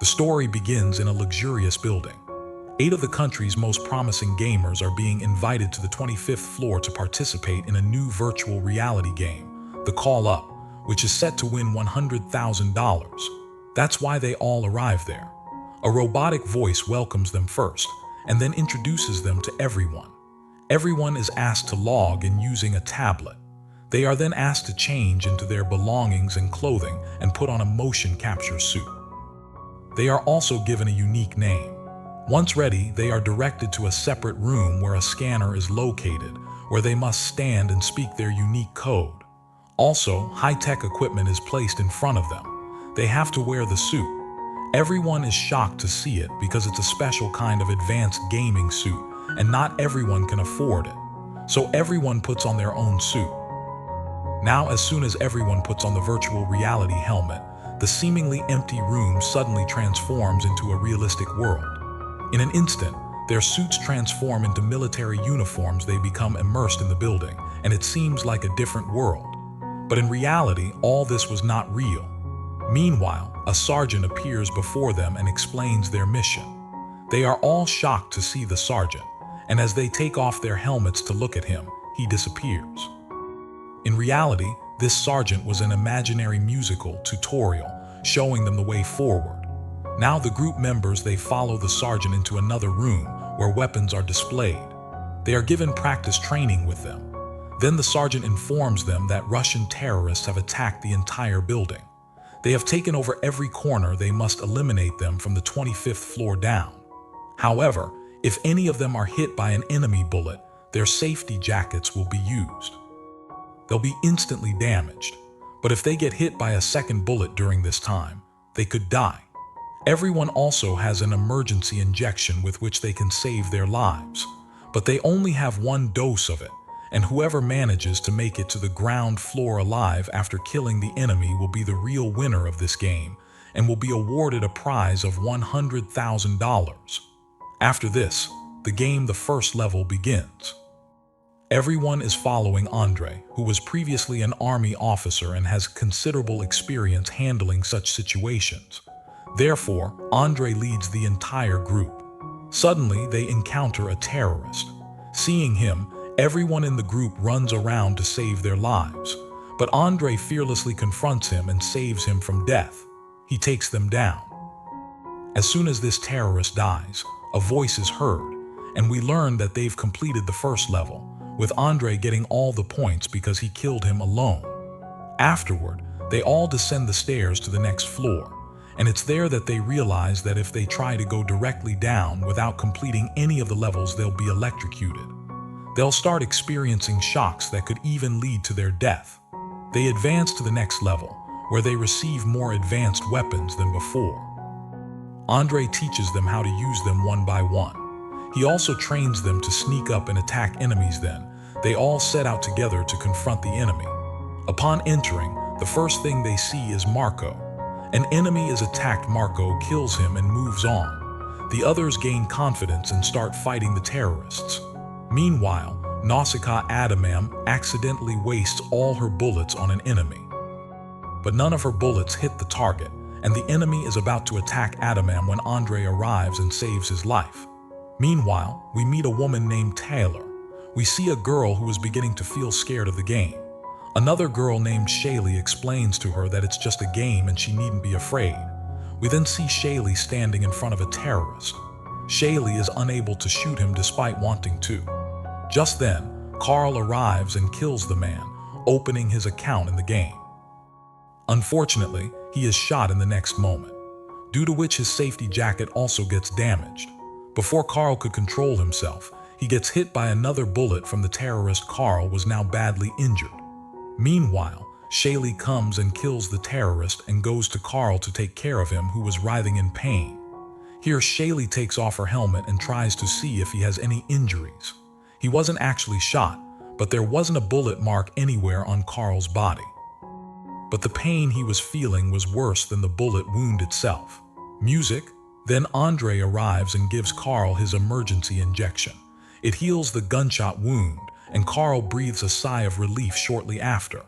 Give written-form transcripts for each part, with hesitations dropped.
story begins in a luxurious building. 8 of the country's most promising gamers are being invited to the 25th floor to participate in a new virtual reality game, The Call Up, which is set to win $100,000. That's why they all arrive there. A robotic voice welcomes them first, and then introduces them to everyone. Everyone is asked to log in using a tablet. They are then asked to change into their belongings and clothing and put on a motion capture suit. They are also given a unique name. Once ready, they are directed to a separate room where a scanner is located, where they must stand and speak their unique code. Also, high-tech equipment is placed in front of them. They have to wear the suit. Everyone is shocked to see it because it's a special kind of advanced gaming suit, and not everyone can afford it. So everyone puts on their own suit. Now, as soon as everyone puts on the virtual reality helmet, the seemingly empty room suddenly transforms into a realistic world. In an instant, their suits transform into military uniforms. They become immersed in the building, and it seems like a different world. But in reality, all this was not real. Meanwhile, a sergeant appears before them and explains their mission. They are all shocked to see the sergeant, and as they take off their helmets to look at him, he disappears. In reality, this sergeant was an imaginary musical tutorial showing them the way forward. Now the group members, they follow the sergeant into another room where weapons are displayed. They are given practice training with them. Then the sergeant informs them that Russian terrorists have attacked the entire building. They have taken over every corner. They must eliminate them from the 25th floor down. However, if any of them are hit by an enemy bullet, their safety jackets will be used. They'll be instantly damaged, but if they get hit by a second bullet during this time, they could die. Everyone also has an emergency injection with which they can save their lives, but they only have one dose of it, and whoever manages to make it to the ground floor alive after killing the enemy will be the real winner of this game and will be awarded a prize of $100,000. After this, the game, the first level, begins. Everyone is following Andre, who was previously an army officer and has considerable experience handling such situations. Therefore, Andre leads the entire group. Suddenly, they encounter a terrorist. Seeing him, everyone in the group runs around to save their lives. But Andre fearlessly confronts him and saves him from death. He takes them down. As soon as this terrorist dies, a voice is heard, and we learn that they've completed the first level, with Andre getting all the points because he killed him alone. Afterward, they all descend the stairs to the next floor, and it's there that they realize that if they try to go directly down without completing any of the levels, they'll be electrocuted. They'll start experiencing shocks that could even lead to their death. They advance to the next level, where they receive more advanced weapons than before. Andre teaches them how to use them one by one. He also trains them to sneak up and attack enemies. Then, they all set out together to confront the enemy. Upon entering, the first thing they see is Marco. An enemy is attacked. Marco kills him and moves on. The others gain confidence and start fighting the terrorists. Meanwhile, Nausicaa Adamam accidentally wastes all her bullets on an enemy. But none of her bullets hit the target, and the enemy is about to attack Adamam when Andre arrives and saves his life. Meanwhile, we meet a woman named Taylor. We see a girl who is beginning to feel scared of the game. Another girl named Shaylee explains to her that it's just a game and she needn't be afraid. We then see Shaylee standing in front of a terrorist. Shaylee is unable to shoot him despite wanting to. Just then, Carl arrives and kills the man, opening his account in the game. Unfortunately, he is shot in the next moment, due to which his safety jacket also gets damaged. Before Carl could control himself, he gets hit by another bullet from the terrorist. Carl was now badly injured. Meanwhile, Shaylee comes and kills the terrorist and goes to Carl to take care of him, who was writhing in pain. Here, Shaylee takes off her helmet and tries to see if he has any injuries. He wasn't actually shot, but there wasn't a bullet mark anywhere on Carl's body. But the pain he was feeling was worse than the bullet wound itself. Music. Then Andre arrives and gives Carl his emergency injection. It heals the gunshot wound, and Carl breathes a sigh of relief shortly after.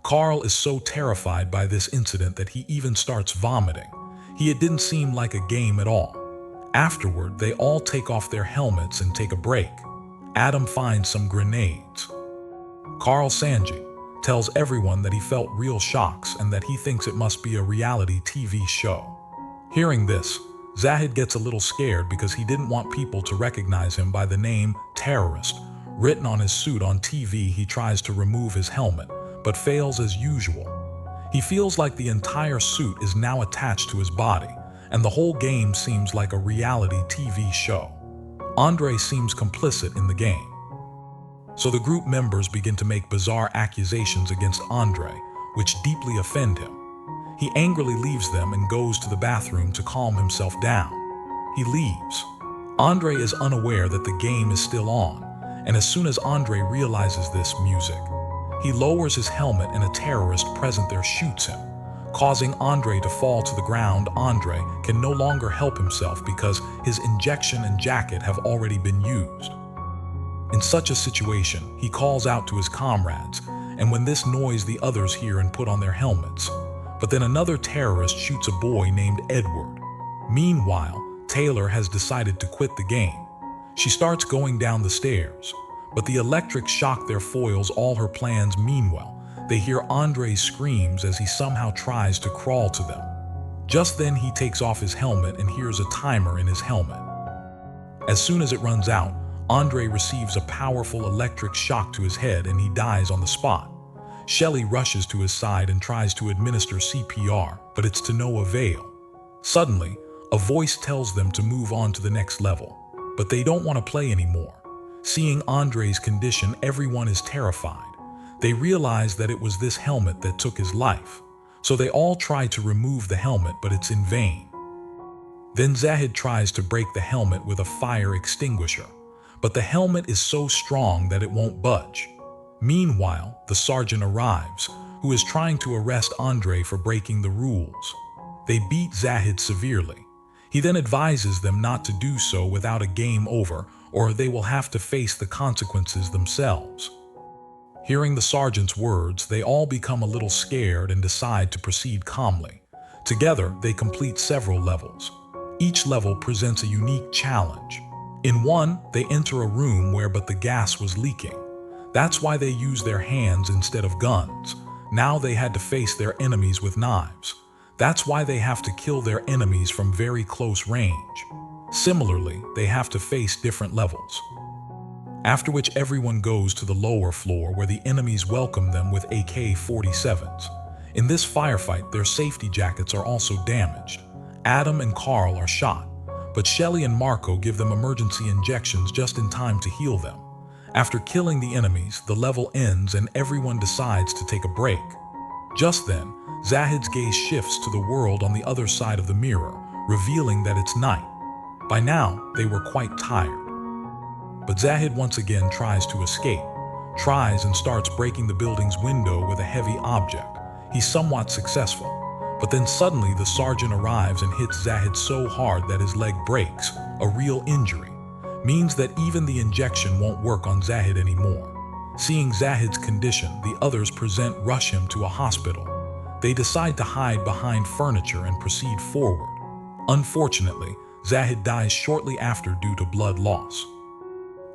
Carl is so terrified by this incident that he even starts vomiting. It didn't seem like a game at all. Afterward, they all take off their helmets and take a break. Adam finds some grenades. Carl Sanji tells everyone that he felt real shocks and that he thinks it must be a reality TV show. Hearing this, Zahid gets a little scared because he didn't want people to recognize him by the name terrorist written on his suit. On TV, he tries to remove his helmet, but fails as usual. He feels like the entire suit is now attached to his body, and the whole game seems like a reality TV show. Andre seems complicit in the game. So the group members begin to make bizarre accusations against Andre, which deeply offend him. He angrily leaves them and goes to the bathroom to calm himself down. He leaves. Andre is unaware that the game is still on, and as soon as Andre realizes this music, he lowers his helmet and a terrorist present there shoots him, causing Andre to fall to the ground. Andre can no longer help himself because his injection and jacket have already been used. In such a situation, he calls out to his comrades, and when this noise the others hear and put on their helmets. But then another terrorist shoots a boy named Edward. Meanwhile, Taylor has decided to quit the game. She starts going down the stairs, but the electric shock there foils all her plans. Meanwhile, they hear Andre's screams as he somehow tries to crawl to them. Just then he takes off his helmet and hears a timer in his helmet. As soon as it runs out, Andre receives a powerful electric shock to his head and he dies on the spot. Shelly rushes to his side and tries to administer CPR, but it's to no avail. Suddenly, a voice tells them to move on to the next level, but they don't want to play anymore. Seeing Andre's condition, everyone is terrified. They realize that it was this helmet that took his life, so they all try to remove the helmet, but it's in vain. Then Zahid tries to break the helmet with a fire extinguisher, but the helmet is so strong that it won't budge. Meanwhile, the sergeant arrives, who is trying to arrest Andre for breaking the rules. They beat Zahid severely. He then advises them not to do so without a game over, or they will have to face the consequences themselves. Hearing the sergeant's words, they all become a little scared and decide to proceed calmly. Together, they complete several levels. Each level presents a unique challenge. In one, they enter a room where but the gas was leaking. That's why they used their hands instead of guns. Now they had to face their enemies with knives. That's why they have to kill their enemies from very close range. Similarly, they have to face different levels. After which everyone goes to the lower floor where the enemies welcome them with AK-47s. In this firefight, their safety jackets are also damaged. Adam and Carl are shot, but Shelly and Marco give them emergency injections just in time to heal them. After killing the enemies, the level ends and everyone decides to take a break. Just then, Zahid's gaze shifts to the world on the other side of the mirror, revealing that it's night. By now, they were quite tired. But Zahid once again tries to escape, tries and starts breaking the building's window with a heavy object. He's somewhat successful, but then suddenly the sergeant arrives and hits Zahid so hard that his leg breaks, a real injury. Means that even the injection won't work on Zahid anymore. Seeing Zahid's condition, the others rush him to a hospital. They decide to hide behind furniture and proceed forward. Unfortunately, Zahid dies shortly after due to blood loss.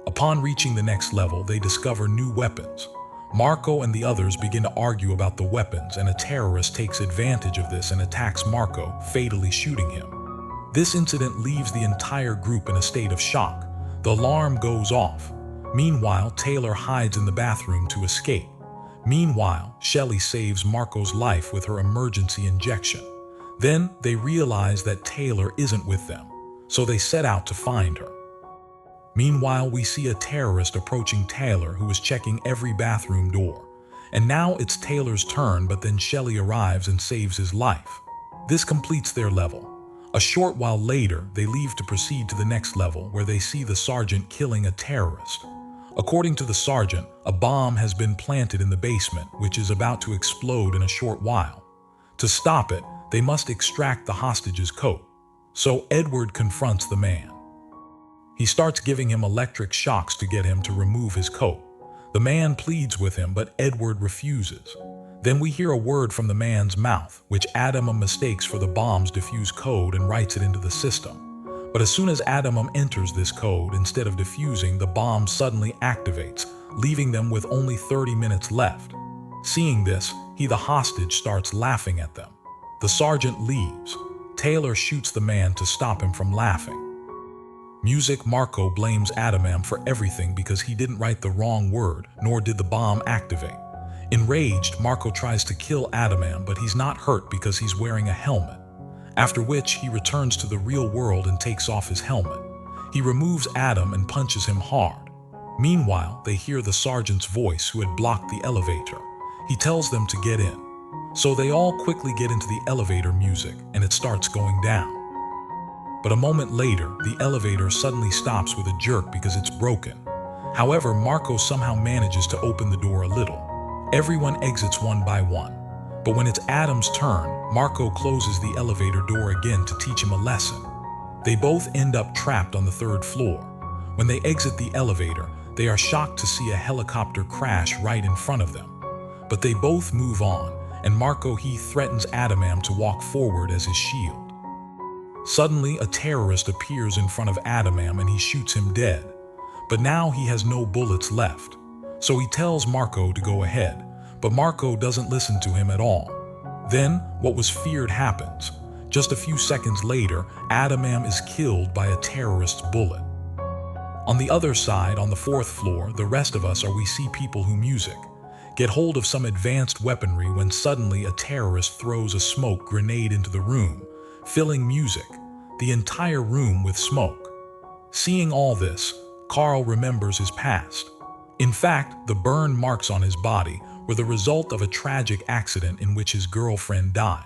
Upon reaching the next level, they discover new weapons. Marco and the others begin to argue about the weapons, and a terrorist takes advantage of this and attacks Marco, fatally shooting him. This incident leaves the entire group in a state of shock. The alarm goes off. Meanwhile, Taylor hides in the bathroom to escape. Meanwhile, Shelly saves Marco's life with her emergency injection. Then they realize that Taylor isn't with them, so they set out to find her. Meanwhile, we see a terrorist approaching Taylor, who is checking every bathroom door. And now it's Taylor's turn, but then Shelly arrives and saves his life. This completes their level. A short while later, they leave to proceed to the next level, where they see the sergeant killing a terrorist. According to the sergeant, a bomb has been planted in the basement, which is about to explode in a short while. To stop it, they must extract the hostage's coat. So Edward confronts the man. He starts giving him electric shocks to get him to remove his coat. The man pleads with him, but Edward refuses. Then we hear a word from the man's mouth, which Adamum mistakes for the bomb's defuse code and writes it into the system. But as soon as Adamum enters this code, instead of defusing, the bomb suddenly activates, leaving them with only 30 minutes left. Seeing this, he, the hostage, starts laughing at them. The sergeant leaves. Taylor shoots the man to stop him from laughing. Music. Marco blames Adamam for everything because he didn't write the wrong word, nor did the bomb activate. Enraged, Marco tries to kill Adamam, but he's not hurt because he's wearing a helmet. After which, he returns to the real world and takes off his helmet. He removes Adam and punches him hard. Meanwhile, they hear the sergeant's voice who had blocked the elevator. He tells them to get in. So they all quickly get into the elevator music, and it starts going down. But a moment later, the elevator suddenly stops with a jerk because it's broken. However, Marco somehow manages to open the door a little. Everyone exits one by one. But when it's Adam's turn, Marco closes the elevator door again to teach him a lesson. They both end up trapped on the 3rd floor. When they exit the elevator, they are shocked to see a helicopter crash right in front of them. But they both move on, and Marco threatens Adamam to walk forward as his shield. Suddenly, a terrorist appears in front of Adamam and he shoots him dead. But now he has no bullets left. So he tells Marco to go ahead, but Marco doesn't listen to him at all. Then, what was feared happens. Just a few seconds later, Adamam is killed by a terrorist's bullet. On the other side, on the 4th floor, the rest of us we see people who get hold of some advanced weaponry when suddenly a terrorist throws a smoke grenade into the room, filling the entire room with smoke. Seeing all this, Carl remembers his past. In fact, the burn marks on his body were the result of a tragic accident in which his girlfriend died.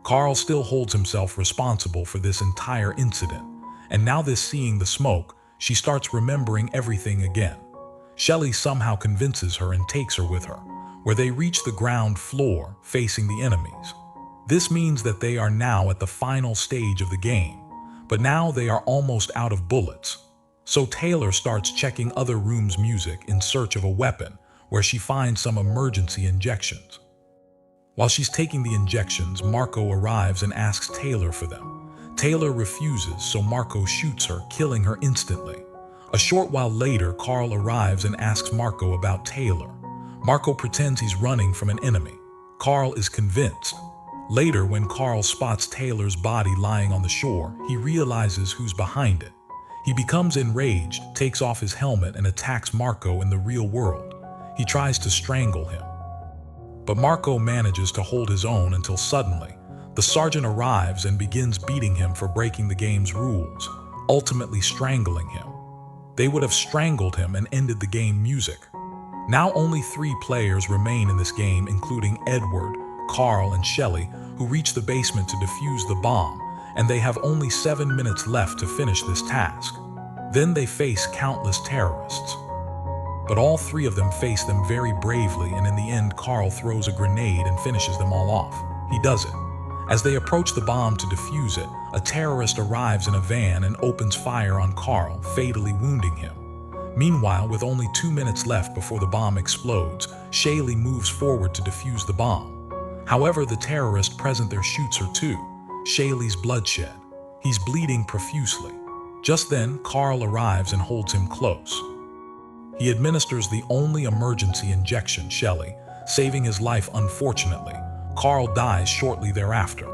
Carl still holds himself responsible for this entire incident, and now seeing the smoke, she starts remembering everything again. Shelley somehow convinces her and takes her with her, where they reach the ground floor facing the enemies. This means that they are now at the final stage of the game, but now they are almost out of bullets. So Taylor starts checking other rooms' music in search of a weapon, where she finds some emergency injections. While she's taking the injections, Marco arrives and asks Taylor for them. Taylor refuses, so Marco shoots her, killing her instantly. A short while later, Carl arrives and asks Marco about Taylor. Marco pretends he's running from an enemy. Carl is convinced. Later, when Carl spots Taylor's body lying on the shore, he realizes who's behind it. He becomes enraged, takes off his helmet, and attacks Marco in the real world. He tries to strangle him. But Marco manages to hold his own until suddenly, the sergeant arrives and begins beating him for breaking the game's rules, ultimately strangling him. They would have strangled him and ended the game music. Now only 3 players remain in this game, including Edward, Carl, and Shelley, who reach the basement to defuse the bomb, and they have only 7 minutes left to finish this task. Then they face countless terrorists. But all 3 of them face them very bravely, and in the end Carl throws a grenade and finishes them all off. He does it. As they approach the bomb to defuse it, a terrorist arrives in a van and opens fire on Carl, fatally wounding him. Meanwhile, with only 2 minutes left before the bomb explodes, Shelley moves forward to defuse the bomb. However, the terrorist present there shoots her too. Shelley's bloodshed. He's bleeding profusely. Just then, Carl arrives and holds him close. He administers the only emergency injection, Shelley, saving his life. Unfortunately, Carl dies shortly thereafter.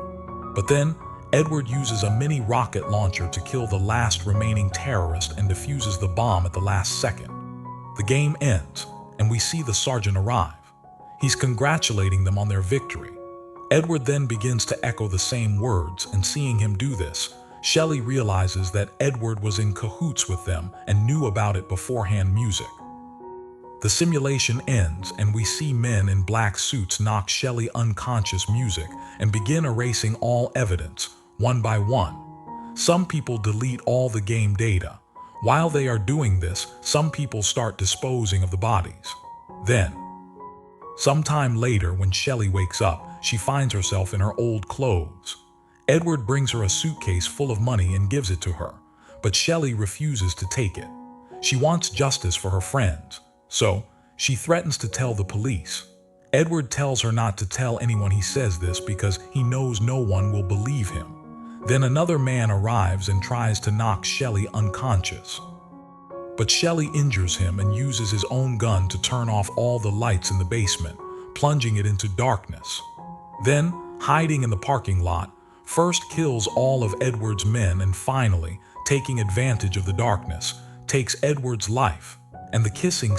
But then, Edward uses a mini rocket launcher to kill the last remaining terrorist and defuses the bomb at the last second. The game ends, and we see the sergeant arrive. He's congratulating them on their victory. Edward then begins to echo the same words, and seeing him do this, Shelley realizes that Edward was in cahoots with them and knew about it beforehand. Music. The simulation ends, and we see men in black suits knock Shelley unconscious. Music and begin erasing all evidence, one by one. Some people delete all the game data. While they are doing this, some people start disposing of the bodies. Then, sometime later, when Shelley wakes up, she finds herself in her old clothes. Edward brings her a suitcase full of money and gives it to her, but Shelley refuses to take it. She wants justice for her friends, so she threatens to tell the police. Edward tells her not to tell anyone he says this because he knows no one will believe him. Then another man arrives and tries to knock Shelley unconscious. But Shelley injures him and uses his own gun to turn off all the lights in the basement, plunging it into darkness. Then, hiding in the parking lot, first kills all of Edward's men and finally, taking advantage of the darkness, takes Edward's life, and the kissing